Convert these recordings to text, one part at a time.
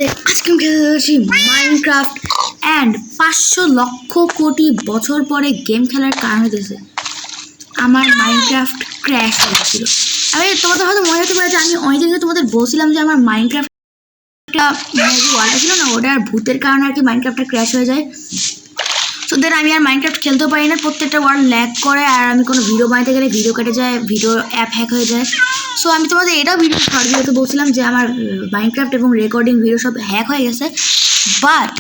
আজকে আমি খেলছি মাইনক্রাফট অ্যান্ড 500 লক্ষ কোটি বছর পরে গেম খেলার কারণ হতেছে আমার মাইনক্রাফট ক্র্যাশ হয়েছিল। আমি তোমাদের হয়তো মনে হতে পারে যে আমি অনেকদিন ধরে তোমাদের বলছিলাম যে আমার মাইনক্রাফটটা ওয়ালটা ছিল না, ওটার ভূতের কারণে আর কি মাইনক্রাফটটা ক্র্যাশ হয়ে যায়। সো দেন আমি আর মাইনক্রাফট খেলতেও পারি না, প্রত্যেকটা ওয়ার্ড ল্যাগ করে, আর আমি কোনো ভিডিও বানাতে গেলে ভিডিও কেটে যায়, ভিডিও অ্যাপ হ্যাক হয়ে যায়। সো আমি তোমাদের এটাও থার্ড ভিডিওতে বলছিলাম যে আমার মাইনক্রাফট এবং রেকর্ডিং ভিডিও সব হ্যাক হয়ে গেছে। বাট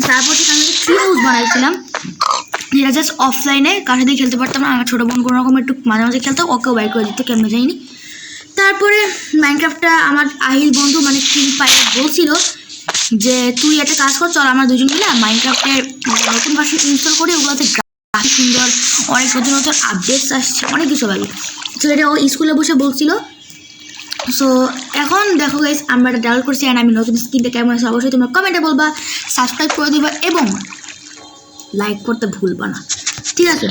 তারপর থেকে আমি একটা ট্রি হাউস বানাইছিলাম যেটা জাস্ট অফলাইনে কার সাথে খেলতে পারতাম না। আমার ছোটো বোন কোনো রকম একটু মাঝে মাঝে খেলতো, ওকেও বাইক করে দিতে, কেমনে যায়নি। তারপরে মাইনক্রাফটটা আমার আহিল বন্ধু মানে কিং পাইলট বলছিল যে তুই একটা কাজ কর, চল আমরা দুজন মিলে মাইনক্রাফটের নতুন ভার্সন ইনস্টল করি, ওগুলোতে গ্রাফিক সুন্দর, অনেক নতুন নতুন আপডেটস আসছে, অনেক কিছু লাগে। তো এটা ও স্কুলে বসে বলছিল। সো এখন দেখো গাইস, আমরা এটা ডাউনলোড করছি অ্যান্ড আমি নতুন স্ক্রিনটা কেমন আছে অবশ্যই তোমরা কমেন্টে বলবা, সাবস্ক্রাইব করে দিবা এবং লাইক করতে ভুলবা না, ঠিক আছে?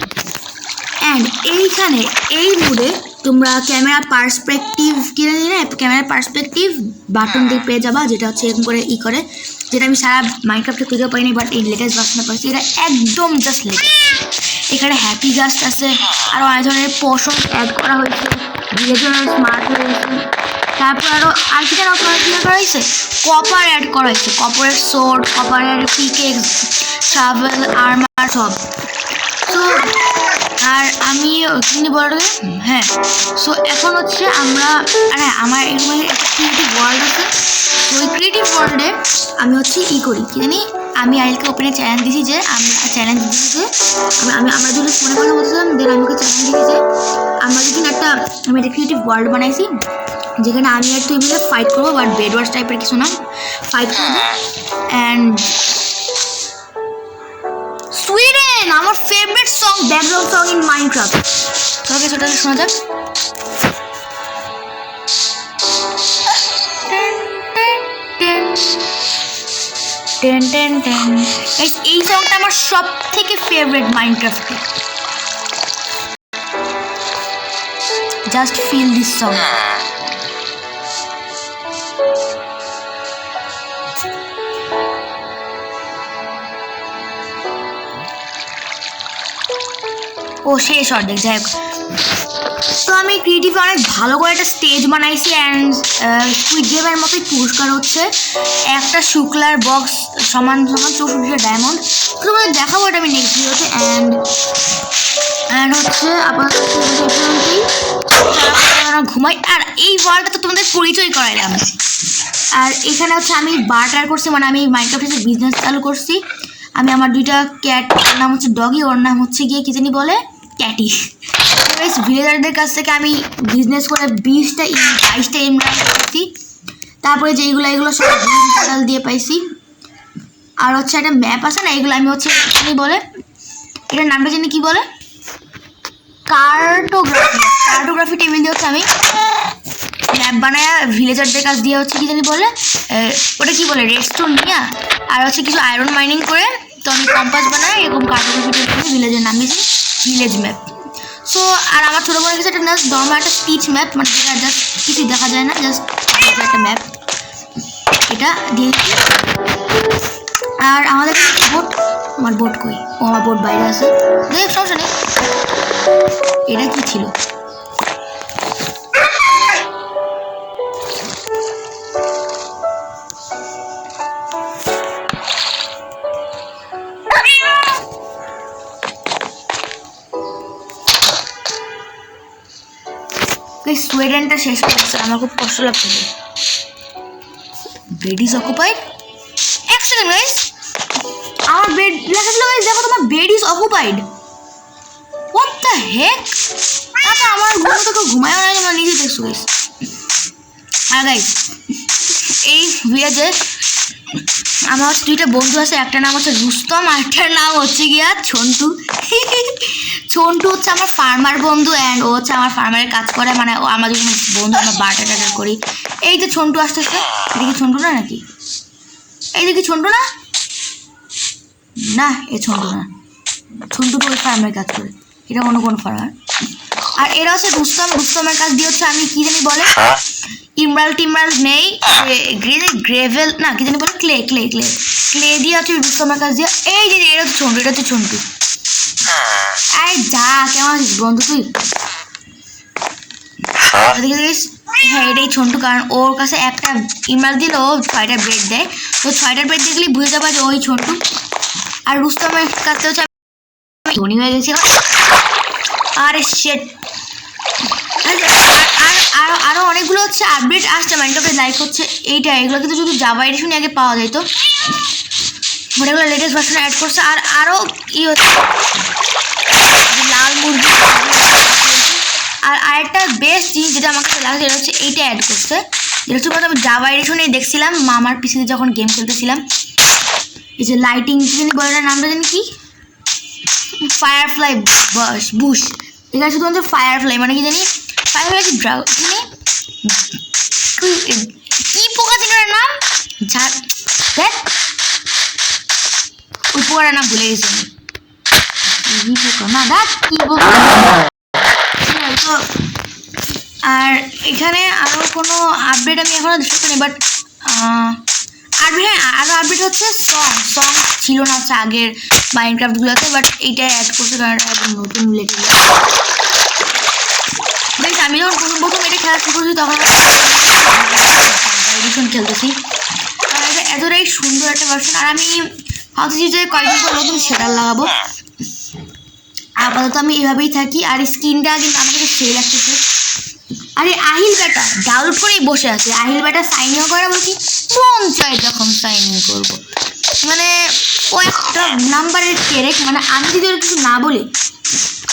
অ্যান্ড এইখানে এই মুডে তোমরা ক্যামেরা পার্সপেক্টিভ কিনে নিলে ক্যামেরা পার্সপেক্টিভ বাটন দিয়ে পেয়ে যাবা, যেটা হচ্ছে এরকম করে করে, যেটা আমি সারা মাইনক্রাফটে খুঁজে পাইনি, বাট এই লেটেস্ট ভার্সনে পাইছি। এটা একদম জাস্ট লেটেস্ট। এখানে হ্যাপি গাস্ট আছে, আরও অনেক ধরনের পোষণ অ্যাড করা হয়েছে, ভিলেজের স্মার্ট হয়ে গেছে। তারপর আরও আর কি যেন করা হয়েছে, কপার অ্যাড করা হয়েছে, কপারের সোর্ড, কপারের পিকেক্স, ট্রাভেল, আর্মার সব। তো আর আমি কিনে বলতে হ্যাঁ। সো এখন হচ্ছে আমরা আমার এরকম একটা ক্রিয়েটিভ ওয়ার্ল্ড আছে। তো ওই ক্রিয়েটিভ ওয়ার্ল্ডে আমি হচ্ছে করি কি জানি, আমি আইলকে ওপেনে চ্যালেঞ্জ দিয়েছি যে চ্যালেঞ্জ দিয়েছি যে আমরা যদি ফোনে কথা বলছিলাম, দেন আমি ওকে চ্যালেঞ্জ দিয়েছি যে আমরা যদি আমি একটা ক্রিয়েটিভ ওয়ার্ল্ড বানাইছি যেখানে আমি আর তুই মিলে ফাইট করবো, বাট বেড ওয়ার্স টাইপের কিছু না, ফাইট করবো। অ্যান্ড সুইডেন আমার favourite song, background song in Minecraft. Okay, সেটা শোনা যাক। এই সংটা আমার সব থেকে ফেভারিট মাইনক্রাফটে। Just feel this song. ও শেষ অর্ধেক, যাই হোক। তো আমি ক্রিয়েটিভ অনেক ভালো করে একটা স্টেজ বানাইছি অ্যান্ড স্কুইড গেমের মতোই পুরস্কার হচ্ছে একটা শুক্লার বক্স সমান 64টা ডায়মন্ড। তো তোমাদের দেখাবো এটা আমি নেক্সট ভিডিওতে। অ্যান্ড হচ্ছে আপাতত ঘুমাই। আর এই ওয়ার্ল্ডটা তো তোমাদের পরিচয় করাইলাম। আর এখানে হচ্ছে আমি বার্টার করছি, মানে আমি মাইনক্রাফটের বিজনেস চালু করছি। আমি আমার দুইটা ক্যাট, ওর নাম হচ্ছে ডগি, ওর নাম হচ্ছে গিয়ে কি জানি বলে ক্যাটি। ভিলেজারদের কাছ থেকে আমি বিজনেস করে 22টা ইমরান পাইছি। তারপরে যে এগুলো সব পোর্টাল দিয়ে পাইছি। আর হচ্ছে একটা ম্যাপ আছে না, এগুলো আমি হচ্ছে কি বলে, এটার নামটা জানি কি বলে, কার্টোগ্রাফি টেবিল দিয়ে হচ্ছে আমি ম্যাপ বানায় ভিলেজারদের কাছ দিয়ে হচ্ছে কি জানি বলে, ওটা কি বলে, রেডস্টোন নিয়ে আর হচ্ছে কিছু আয়রন মাইনিং করে তো আমি কম্পাস বানাই এবং কার্টোগ্রাফি টেবিল ভিলেজের নাম দিয়েছি ভিলেজ ম্যাপ। সো আর আমার ছোটো বোনের কাছে একটা নর্মাল একটা স্টিচ ম্যাপ, মানে যেটা জাস্ট কিছু দেখা যায় না, জাস্ট একটা ম্যাপ, এটা দিয়ে দিচ্ছি। আর আমাদের বোট, আমার বোট কই, ও আমার বোট বাইরে আছে, দেখ সমস্যা নেই। এটা কি ছিল, সুইডেনটা শেষ করছে, আমার খুব কষ্ট লাগছে। বেড ইজ অকুপাইড, এক সেকেন্ড গাইস, আমার বেড লেখা ছিল গাইস, দেখো তোমার bed is occupied, what the heck. আচ্ছা আমার ঘুম থেকে ঘুমায় না, আমার নিজে দেখছো গাইস। আর গাইস এই ভিলেজে আমার হচ্ছে দুইটা বন্ধু আছে, একটা নাম হচ্ছে রুস্তম আর একটার নাম হচ্ছে গিয়া ছন্টু। ছন্টু হচ্ছে আমার ফার্মার বন্ধু অ্যান্ড ও হচ্ছে আমার ফার্মারের কাজ করে, মানে ও আমার যখন বন্ধু, আমরা বার্টার টাটার করি। এই যে ছন্টু আসতেছে, এটা কি ছন্টু না নাকি, এই দেখি ছন্টু না, না এ ছন্টু না, ছন্টু তো ওই ফার্মারের কাজ করে, এটা অন্য কোনো ফার্মার। আর এরা হচ্ছে রুস্তমের কাছ দিয়ে হচ্ছে আমি কি জানি বলে টিমরাল্ড নেই, গ্রেভেল না কি জানি বলে ক্লে দিয়ে হচ্ছে রুস্তমের কাছ দিয়ে। এই যে এটা হচ্ছে ছন্টু। আরে যা, কেমন আছিস বন্ধু তুই? হ্যাঁ এটাই ছন্টু, কারণ ওর কাছে একটা ইমরাল দিলে ও 6টা ব্রেড দেয়, তো 6টা ব্রেড দেখলেই বুঝে যাবে যে ওই ছন্টু। আর রুস্তমের কাছে হচ্ছে আমি ধনী হয়ে গেছি। আরে শেট, আরো অনেকগুলো হচ্ছে আপডেট আসছে মাইনক্রাফটে, লাইক হচ্ছে এইটা, এগুলো কিন্তু যদি জাভা এডিশনে আগে পাওয়া যায় তো এগুলো লেটেস্ট ভার্সনে অ্যাড করছে। আর আরও ই হচ্ছে লাল মুরগি। আর আরেকটা বেস্ট জিনিস যেটা আমার কাছে লাগছে সেটা হচ্ছে এইটা অ্যাড করছে, যেটা হচ্ছে আমি জাভা এডিশনেই দেখছিলাম মামার পিসিতে যখন গেম খেলতেছিলাম। এই যে লাইটিং জানি বলে না, নামটা জানি কি, ফায়ারফ্লাই বুশ। এখানে শুধুমাত্র ফায়ারফ্লাই মানে কি জানি, ফায়ারফ্লাই কি কি পোকা ছিল নাম, দেখ ওই পোকাটার নাম ভুলে গেছি আমি, পোকা না দেখ কি পোকা। আর এখানে আরও কোনো আপডেট আমি এখনো দেখতে পাইনি, বাট হ্যাঁ আরও আপডেট হচ্ছে সং ছিল না হচ্ছে আগের মাইনক্রাফটগুলোতে, বাট এইটাই অ্যাড করছে কারণ একদম নতুন রিলেটেড। বেশ আমি যখন প্রথম এটা খেলা শুরু করছি তখন এডিশন খেলতেছি, কারণ এটা এতটাই সুন্দর একটা ভার্সন। আর আমি ভাবতেছি যে কয়েকদিন পর নতুন সেটার লাগাবো। আপাতত আমি এভাবেই থাকি। আর স্কিনটা কিন্তু আমার কাছে সেই লাগতেছে। আরে আহিল বেটা ডাউট করেই বসে আছে, আহিল বেটা সাইন ইন করে বলছি মন চাই যখন সাইন ইন করবো, মানে ও একটা নাম্বারের ক্যারেক্ট, মানে আমি যদি ওর কিছু না বলি,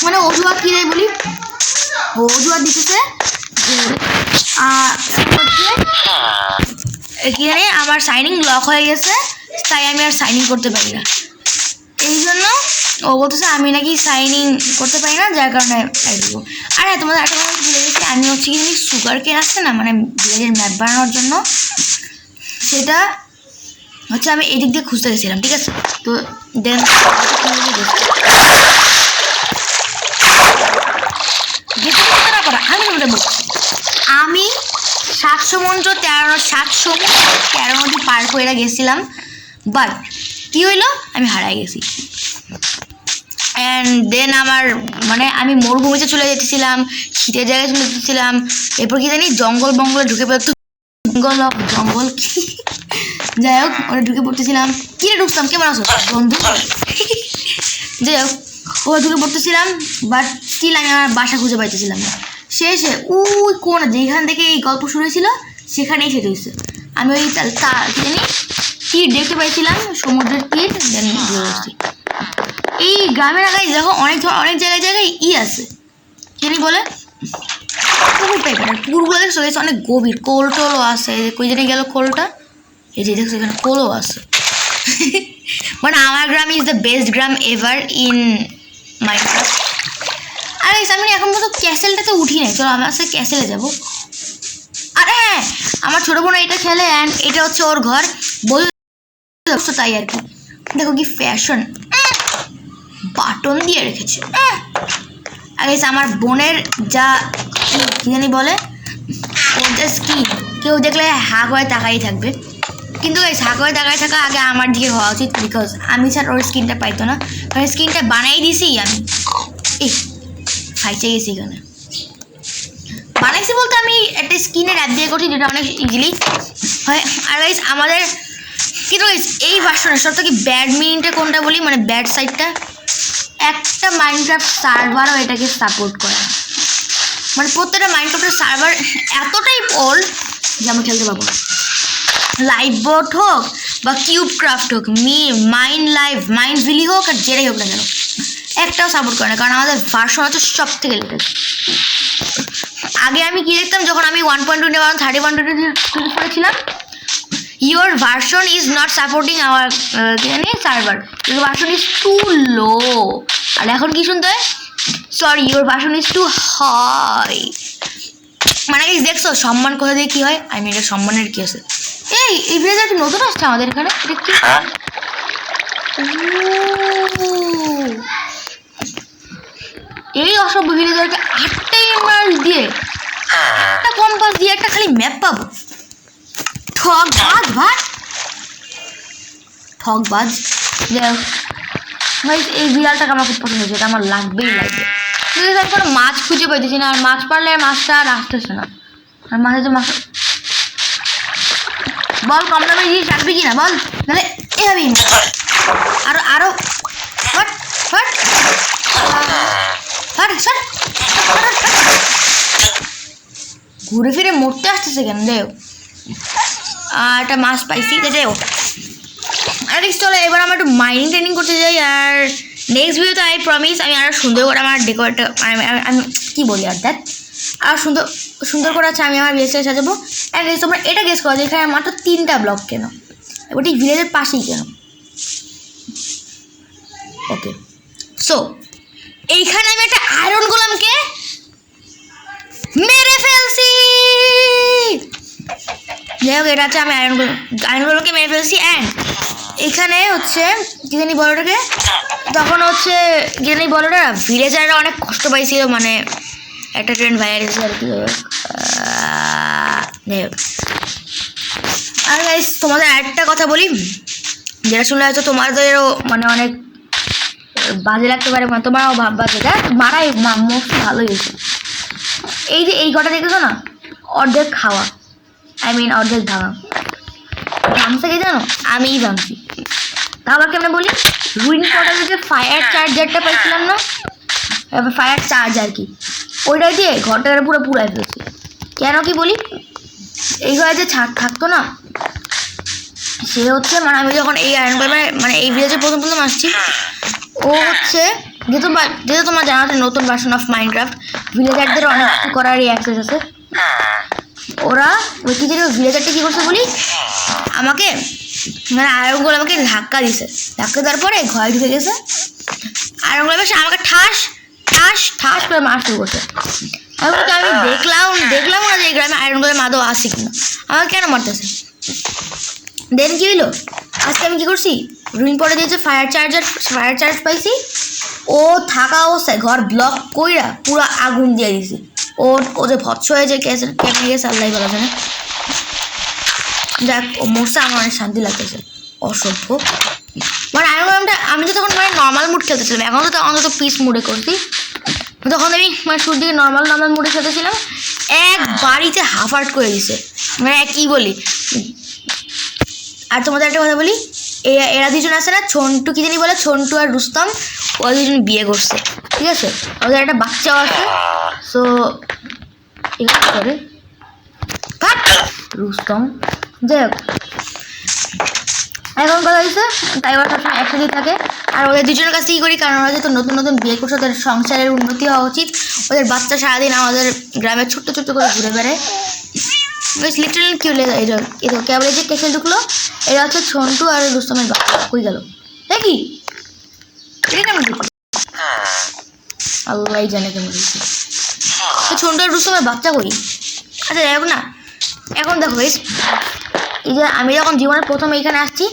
মানে অজুহাত কী দেয় বলি, ও অজুহাত দিতেছে কি জানি আমার সাইনিং লক হয়ে গেছে, তাই আমি আর সাইন ইন করতে পারি না। এই জন্য ও বলতেছে আমি নাকি সাইন ইন করতে পারি না, যার কারণে দিব। আর হ্যাঁ তোমাদের একটা কথা ভুলে গেছি, আমি হচ্ছে কি সুগার কেন আসছে না, মানে ভিলেজের ম্যাপ বানানোর জন্য, সেটা হচ্ছে আমি এদিক দিয়ে খুঁজতে গেছিলাম, ঠিক আছে। তো দেন আমি 713 নদী পার করে গেছিলাম, বাট কি হইলো আমি হারাই গেছি। অ্যান্ড দেন আমার মানে আমি মরুভূমিতে চলে যেতেছিলাম, শীতের জায়গায় চলে যেতেছিলাম, এরপর কি জানি জঙ্গলে ঢুকে পড়তো, জঙ্গল কি যাই হোক ওরা ঢুকে পড়তেছিলাম। কি রে ঢুকতাম, কেমন আছো বন্ধু? যাই হোক ওরা ঢুকে পড়তেছিলাম, বাট স্টিল আমি আমার বাসা খুঁজে পাইতেছিলাম না। শেষে ওই কোন যেখান থেকে এই গল্প শুরু হয়েছিল সেখানেই সেটা হয়েছে। আমি ওই কি জানি তীর দেখতে পাইছিলাম, সমুদ্রের তীর, দেন এই গ্রামের আগায় দেখো অনেক জায়গায় আছে, জানি বলে পুকুর টাইপের। আর পুকুরগুলো দেখছো অনেক গভীর, কোল টোলও আছে, কই জানি গেল কোলটা, এই যে দেখছো এখানে কোলও আছে। মানে আমার গ্রাম ইজ দ্য বেস্ট গ্রাম এভার ইন মাইনক্রাফট। আরে আমি এখন পর্যন্ত ক্যাসেলটাতে উঠি নাই, চলো আমার সাথে ক্যাসেলে যাবো। আরে হ্যাঁ আমার ছোটো বোন এটা খেলে, অ্যান্ড এটা হচ্ছে ওর ঘর, বই তাই আর কি। দেখো কি ফ্যাশন, বাটন দিয়ে রেখেছে। আর আমার বোনের যা কি জানি বলে, ওর যা স্কিন, কেউ দেখলে হা করে তাকাই থাকবে, কিন্তু এই হা করে তাকাই থাকা আগে আমার দিকে হওয়া উচিত, বিকজ আমি ছাড়া ওর স্কিনটা পাইতো না, কারণ স্কিনটা বানাই দিছি আমি। এই ফাইসে গেছি এখানে, বানাইছি বলতে আমি একটা স্কিনের অ্যাপ দিয়ে করছি, যেটা অনেক ইজিলি হয়। আর গাইস আমাদের কিন্তু এই ভার্সনের সব থেকে ব্যাড মিনিংটা কোনটা বলি, মানে ব্যাড সাইডটা, একটা মাইনক্রাফট সার্ভারও এটাকে সাপোর্ট করে, মানে প্রত্যেকটা মাইনক্রাফটের সার্ভার এতটাই ওল্ড যে আমরা খেলতে পারবো না। লাইভ বোট হোক বা কিউব ক্রাফট হোক, মাইন্ড ভিলি হোক, আর যেটাই হোক না কেন, একটাও সাপোর্ট করে না, কারণ আমাদের ভার্সন হচ্ছে সব থেকে লেটেস্ট। আগে আমি কি দেখতাম, যখন আমি 1.21 31 করেছিলাম, your version is not supporting our server, your version is too low, আর এখন কি শুনতে হয়, sorry your version is too high। মানে কি দেখছো সম্মান কোথা দিয়ে কি হয়, আমি এটা সম্মানের কি আছে। এই ভিডিওটা কি নতুন আসছে আমাদের এখানে, এটা কি এই অসভ্য ভিলেজারকে 8টা এমারেল্ড দিয়ে একটা কম্পাস দিয়ে একটা খালি ম্যাপ পাবো? ঠকবাজ ভাই, ঠকবাজ। যাই হোক ভাই, এই বিড়ালটাকে আমার খুব পছন্দ হয়েছে, এটা আমার লাগবেই লাগবে। কিন্তু আমি কোনো মাছ খুঁজে পাইতেছি না, আর মাছ পারলে মাছটা আর আসতেছে না। আর মাঝে যে মাছ বল, কম দামে জিনিস রাখবি কিনা বল, নাহলে এভাবেই আরো আরো হট হট হট হট। ঘুরে ফিরে মরতে আসতেছে কেন? যাই হোক, আর একটা মাছ পাইছি, যাই হোক। আর চলো এবার আমরা একটু মাইনিং ট্রেনিং করতে যাই। আর নেক্সট ভিডিওতে আই প্রমিস আমি আরও সুন্দর করে আমার ডেকোরেটটা আমি কী বলি আর দেখ, আর সুন্দর সুন্দর করে আছে আমি আমার ভিলেজটাকে সাজাবো। অ্যান্ড তোমরা এটা গেস করো যে এখানে মাত্র 3টা ব্লক কেন, ওটি ভিলেজের পাশেই কেন? ওকে, সো এইখানে আমি একটা আয়রন গোলামকে মেরে ফেলছি। যাই হোক, এটা হচ্ছে আমি আয়রনগুলোকে মেরে ফেলছি। অ্যান্ড এখানে হচ্ছে কি জানি বলোটাকে, তখন হচ্ছে কি জানি বলোটা, ভিলেজাররা অনেক কষ্ট পাইছিল, মানে একটা ট্রেন্ড ভাইরাল হয়েছে আর কি। যাই হোক, আর গাইস তোমাদের একটা কথা বলি, যেটা শুনলে হয়তো তোমাদেরও মানে অনেক বাজে লাগতে পারে, মানে তোমারও ভাববা যেটা মারাই মোস্ট ভালোই হয়েছে। এই যে এই ঘটা দেখেছো না, অর্ধেক খাওয়া, অর্ধেক ভাঙা। ভাঙছে কে জানো? আমিই ভাঙছি। তা আবার কেমন বলি, রুইন পোর্টালে যে ফায়ার চার্জারটা পাইছিলাম না, ফায়ার চার্জ আর কি, ওইটা দিয়ে ঘরটাকে পুরো পুরাই ফেলছি। কেন কি বলি, এই ঘরে যে ছাদ থাকতো না, সে হচ্ছে মানে আমি যখন এই আয়রন মানে এই ভিলেজে প্রথম আসছি, ও হচ্ছে যেহেতু তোমার জানা আছে নতুন ভার্সন অফ মাইনক্রাফট, ভিলেজারদের অনেক কিছু করারই অ্যাক্সেস আছে। ওরা ওই কি জানি ভিলেজারটা কী করছে বলি, আমাকে মানে আয়রনগুলো আমাকে ধাক্কা দিছে, ধাক্কা দেওয়ার পরে ঘরে ঢুকে গেছে। আয়রনগুলো এসে আমাকে ঠাস ঠাস ঠাস করে মার শুরু করছে। আমি দেখলাম না যে এই গ্রামে আয়রনগুলো মাদও আসি কিনা, আমাকে কেন মারতেছে। দেন কি হইলো, আজকে আমি কী করছি, রুইন পরে দিয়েছে ফায়ার চার্জ পাইছি, ও থাকা অবস্থায় ঘর ব্লক কইরা পুরো আগুন দিয়ে দিছি। ও যে ভৎস হয়েছে কেমন গেছে আল্লাহ বলা জানে। যাক, ও মরছে, আমার অনেক শান্তি লাগতেছে। অসভ্য মানে আয়রনটা আমি তো তখন মানে নর্মাল মুড খেলতেছিলাম, এখন তো অন্তত পিস মুডে করছি। তখন আমি মানে শুরুর দিকে নর্মাল মুডে খেলতেছিলাম, এক বাড়িতে হাফার্ট করে দিছে, মানে কী বলি। আর তোমাদের একটা কথা বলি, এরা দুজন আছে না, ছন্টু কি জানি বলে, ছন্টু আর রুস্তম, ওরা দুজন বিয়ে করছে, ঠিক আছে, ওদের একটা বাচ্চাও আছে। সো এখানে করে রুস্তম, যাই হোক, এখন কথা হয়েছে তাই ওরা সবসময় একসাথেই থাকে। আর ওদের দুজনের কাছে কী করি, কারণ ওরা যেহেতু নতুন নতুন বিয়ে করছে, ওদের সংসারের উন্নতি হওয়া উচিত। ওদের বাচ্চা সারাদিন আমাদের গ্রামে ছোট্ট ছোট্ট করে ঘুরে বেড়ায়। লিটারাল কি হলে এটা কেবল যে কেসে ঢুকলো, এরা হচ্ছে ছন্টু আর রুস্তমের বাচ্চা। কই গেল দেখি, এটা কেমন ঢুকলো আল্লাহ জানে কেমন ঢুকছে। ছন্টু আর রুস্তমের বাচ্চা করি। আচ্ছা যাই হোক না, এখন দেখো এই যে আমি যখন জীবনে প্রথম এইখানে আসছি,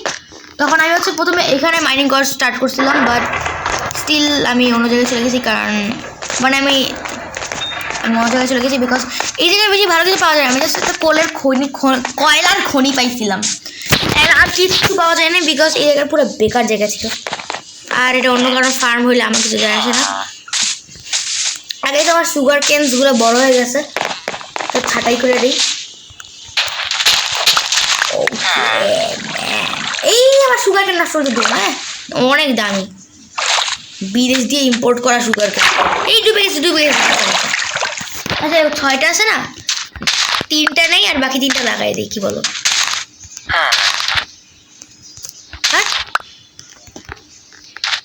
তখন আমি হচ্ছে প্রথমে এখানে মাইনিং করা স্টার্ট করছিলাম, বাট স্টিল আমি অন্য জায়গায় চলে গেছি, কারণ মানে আমি অন্য জায়গায় চলে গেছি বিকজ এই জায়গায় বেশি ভালো কিছু পাওয়া যায়। আমি জাস্ট একটা কয়লার খনি পাইছিলাম, আর কিছু পাওয়া যায় না বিকজ এই জায়গার পুরো বেকার জায়গা ছিল। আর এটা অন্য কারণ ফার্ম হইলে আমার কিছু যায় আসে না। আগে তো আমার সুগার কেনসগুলো বড় হয়ে গেছে, তো ছাটাই করে দিই। এই আমার সুগার কেন নষ্ট করতে দেবো, হ্যাঁ অনেক দামি, বিদেশ দিয়ে ইম্পোর্ট করা সুগার কেন। এই ডুবে গেছে। আচ্ছা 6টা আছে না, 3টা নেই আর বাকি 3টা লাগাই দিই, কি বলো?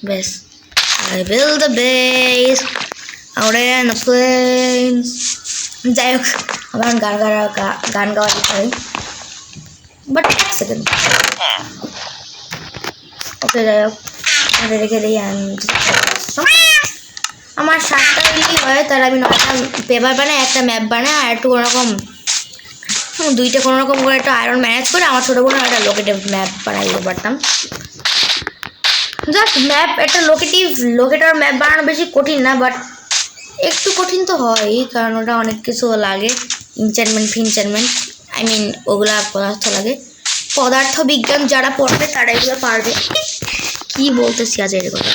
বেশ, I build the base out in the plains. যাই হোক, আমার গান গাওয়া চাই, বাট এক সেকেন্ড। ওকে যাই হোক, রেখে দিই। আমার 7টা ইলি হয়, তার আমি 9টা পেপার বানাই, একটা ম্যাপ বানাই, আর একটু কোনোরকম 2টা কোনোরকম করে একটা আয়রন ম্যানেজ করে আমার ছোটো বোন একটা লোকেটিভ ম্যাপ বানাই দিতে পারতাম। জাস্ট ম্যাপ একটা লোকেটার ম্যাপ বানানো বেশি কঠিন না, বাট একটু কঠিন তো হয়, কারণ ওটা অনেক কিছু লাগে, ইনচার্টমেন্ট আই মিন ওগুলা পদার্থ লাগে। পদার্থ বিজ্ঞান যারা পড়বে তারা এগুলো পারবে। কি বলতেছি আজ এর কথা।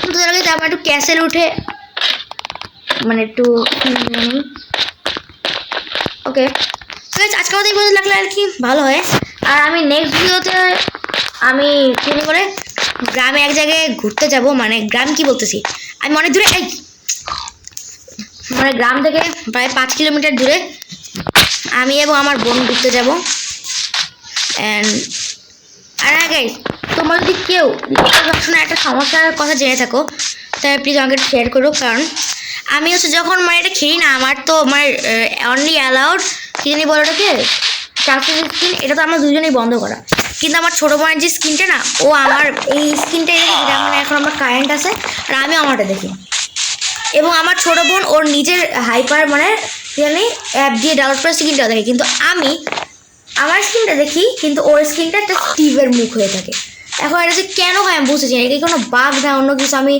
তো তার আগে আমার একটু ক্যাসেল উঠে মানে একটু ওকে আজকে আমাদের বলতে লাগলে আর কি ভালো হয়। আর আমি নেক্সট ভিডিওতে আমি কি করে গ্রামে এক জায়গায় ঘুরতে যাব, মানে গ্রাম কি বলতেছি আমি অনেক দূরে, এই মানে গ্রাম থেকে প্রায় 5 কিলোমিটার দূরে আমি এবং আমার বোন ঘুরতে যাব। অ্যান্ড আর আগে তোমরা যদি কেউ সবসময় একটা সমস্যার কথা জেনে থাকো তাহলে প্লিজ আমাকে শেয়ার করো, কারণ আমি হচ্ছে যখন মানে এটা খেলি না, আমার তো মানে অনলি অ্যালাউড কি জানি বলো ওটাকে ট্রান্সফার স্কিন, এটা তো আমরা দুজনেই বন্ধ করা। কিন্তু আমার ছোটো বোনের যে স্কিনটা না, ও আমার এই স্কিনটাই দেখে, যেটা মানে এখন আমার কারেন্ট আছে আর আমি আমারটা দেখি। এবং আমার ছোটো বোন ওর নিজের হাইপার মানে কি জানি অ্যাপ দিয়ে ডাউনলোড করে স্কিনটা দেখে, কিন্তু আমি আমার স্কিনটা দেখি কিন্তু ওর স্কিনটা একটা স্টিভের মুখ হয়ে থাকে। এখন এটা যে কেন হয় আমি বুঝতেছি না, এটা কোনো বাগ না অন্য কিছু। আমি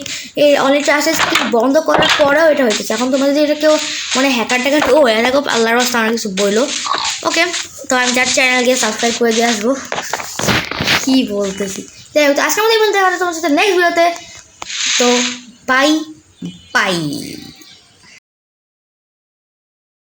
এই অনলাইন ক্লাসের স্কিন বন্ধ করার পরেও এটা হয়েছে। এখন তোমরা যদি এটা কেউ মানে হ্যাকার ট্যাকার ও হয়ে দেখো আল্লাহর রাস্তা আমার কিছু বললো, ওকে তো আমি যার চ্যানেল গিয়ে সাবস্ক্রাইব করে দিয়ে আসবো। কী বলতেছি, যাই হোক আজকে আমাদের দেখা তোমার সাথে নেক্সট ভিডিওতে। তো বাই বাই।